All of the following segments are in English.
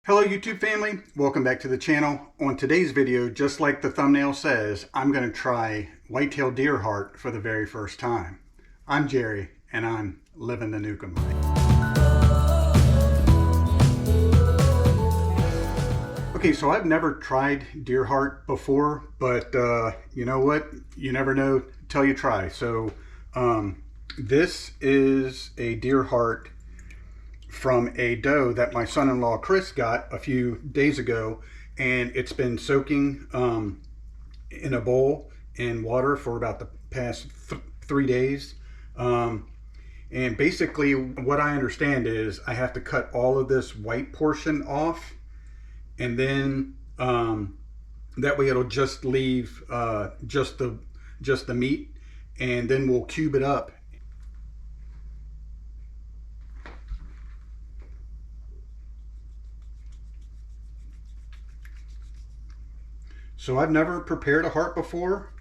Hello YouTube family, welcome back to the channel. On today's video, just like the thumbnail says, I'm going to try whitetail deer heart for the very first time. I'm Jerry and I'm living the Newcomb life. Okay, so I've never tried deer heart before, but you know what? You never know till you try. So this is a deer heart from a doe that my son-in-law Chris got a few days ago, and it's been soaking in a bowl in water for about the past 3 days. And basically what I understand is I have to cut all of this white portion off, and then that way it'll just leave just the meat, and then we'll cube it up. So I've never prepared a heart before,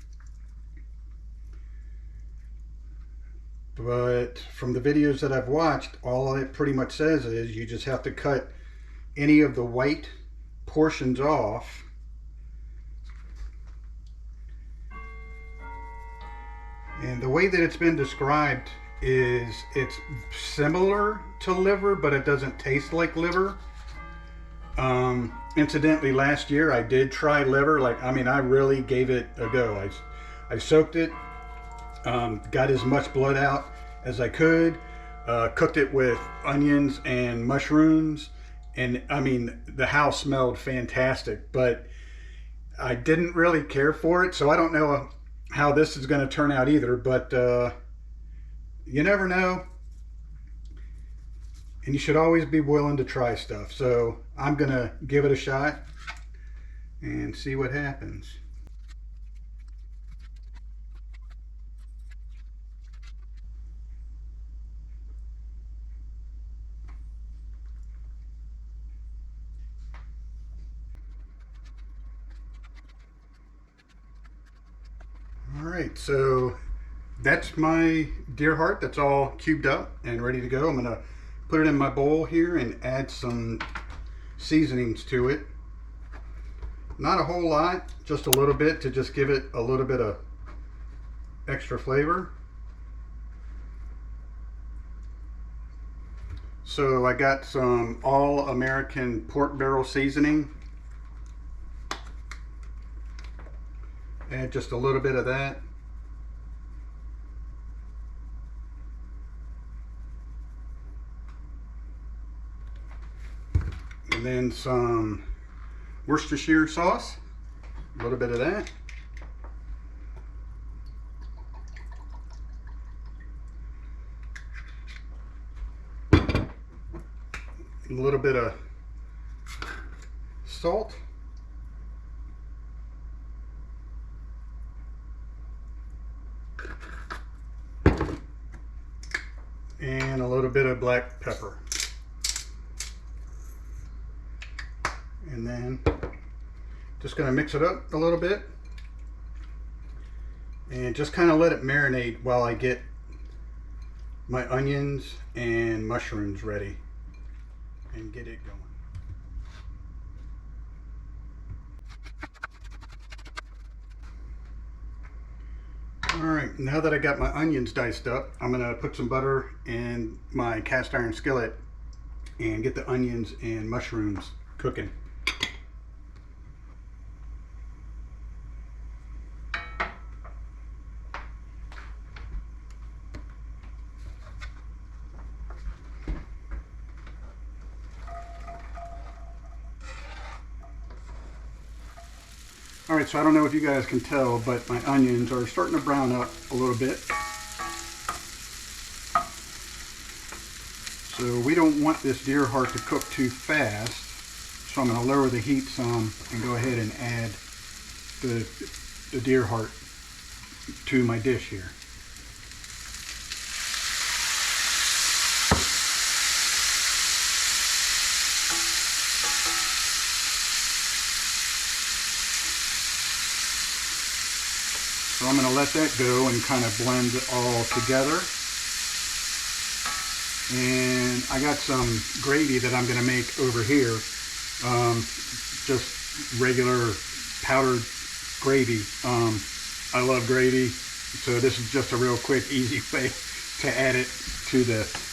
but from the videos that I've watched, all it pretty much says is you just have to cut any of the white portions off. And the way that it's been described is it's similar to liver, but it doesn't taste like liver. Incidentally, last year I did try liver. I really gave it a go. I soaked it, got as much blood out as I could, cooked it with onions and mushrooms, and the house smelled fantastic, but I didn't really care for it, so I don't know how this is going to turn out either, but you never know. And you should always be willing to try stuff. So I'm gonna give it a shot and see what happens. All right, so that's my deer heart. That's all cubed up and ready to go. I'm gonna put it in my bowl here and add some seasonings to it. Not a whole lot, just a little bit to just give it a little bit of extra flavor. So I got some all-American pork barrel seasoning. Add just a little bit of that. And then some Worcestershire sauce, a little bit of that. A little bit of salt. And a little bit of black pepper. And then just going to mix it up a little bit and just kind of let it marinate while I get my onions and mushrooms ready and get it going. Alright, now that I got my onions diced up, I'm going to put some butter in my cast iron skillet and get the onions and mushrooms cooking. Alright, so I don't know if you guys can tell, but my onions are starting to brown up a little bit. So we don't want this deer heart to cook too fast, so I'm going to lower the heat some and go ahead and add the deer heart to my dish here. So I'm going to let that go and kind of blend it all together. And I got some gravy that I'm going to make over here. just regular powdered gravy. I love gravy, so this is just a real quick, easy way to add it to this.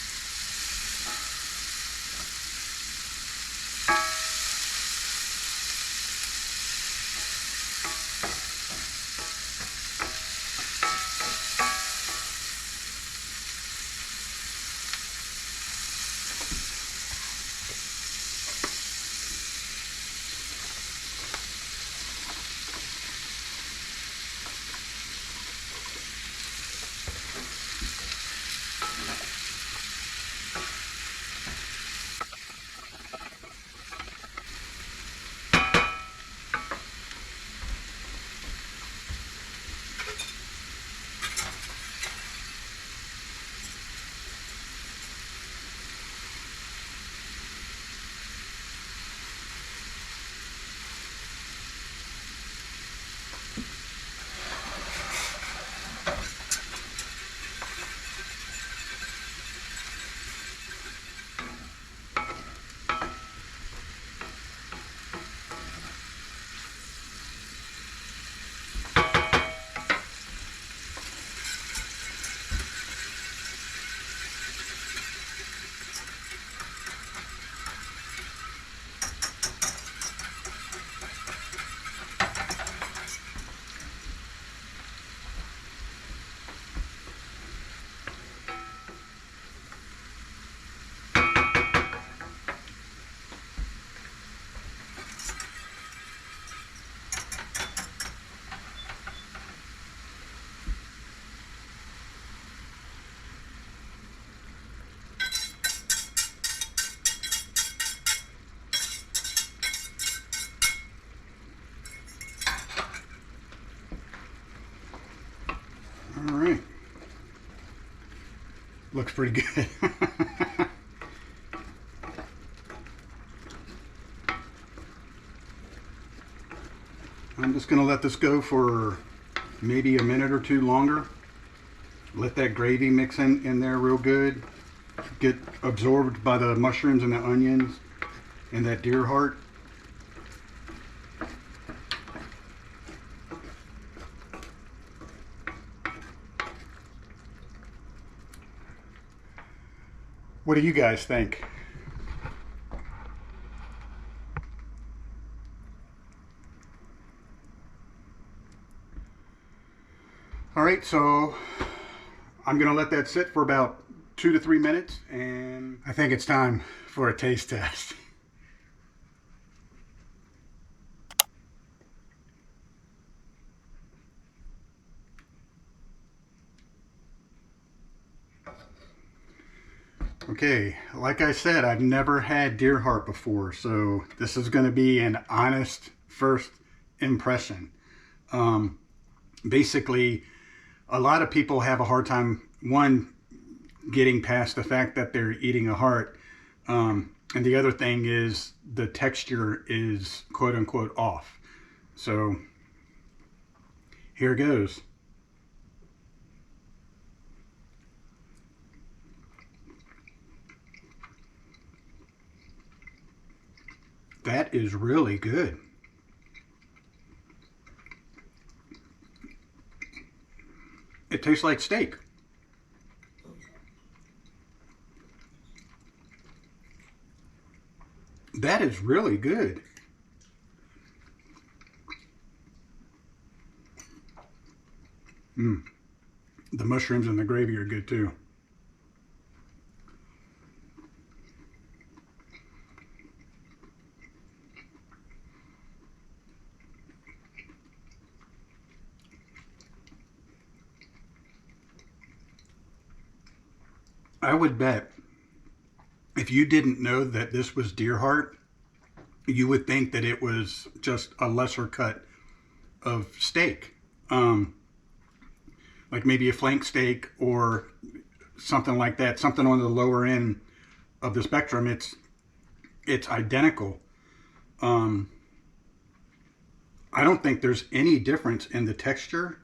All right. Looks pretty good. I'm just going to let this go for maybe a minute or two longer. Let that gravy mix in there real good. Get absorbed by the mushrooms and the onions and that deer heart. What do you guys think? All right, so I'm gonna let that sit for about 2 to 3 minutes, and I think it's time for a taste test. Okay, like I said, I've never had deer heart before, so this is going to be an honest first impression. Basically, a lot of people have a hard time, one, getting past the fact that they're eating a heart, and the other thing is the texture is quote unquote off. So here goes. That is really good. It tastes like steak. That is really good. The mushrooms and the gravy are good too. I would bet if you didn't know that this was deer heart, you would think that it was just a lesser cut of steak. Like maybe a flank steak or something like that, something on the lower end of the spectrum. It's identical. I don't think there's any difference in the texture.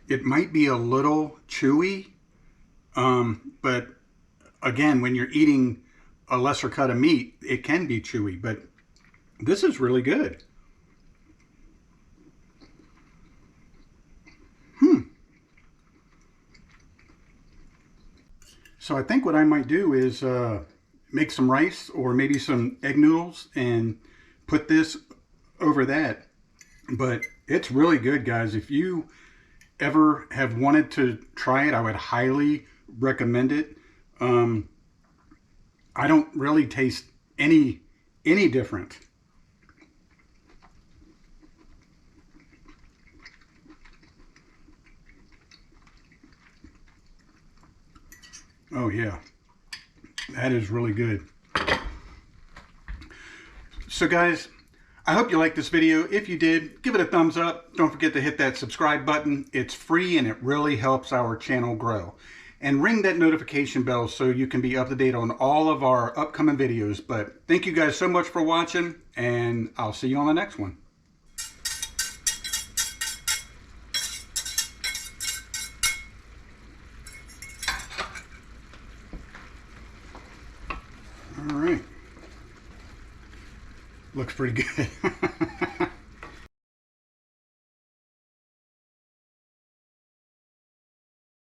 It might be a little chewy, but again, when you're eating a lesser cut of meat, it can be chewy, but this is really good. So I think what I might do is make some rice or maybe some egg noodles and put this over that. But it's really good, guys. If you ever have wanted to try it, I would highly recommend it. I don't really taste any different. Oh yeah, that is really good. So guys, I hope you liked this video. If you did, give it a thumbs up. Don't forget to hit that subscribe button. It's free and it really helps our channel grow. And ring that notification bell so you can be up to date on all of our upcoming videos. But thank you guys so much for watching, and I'll see you on the next one. All right. Looks pretty good.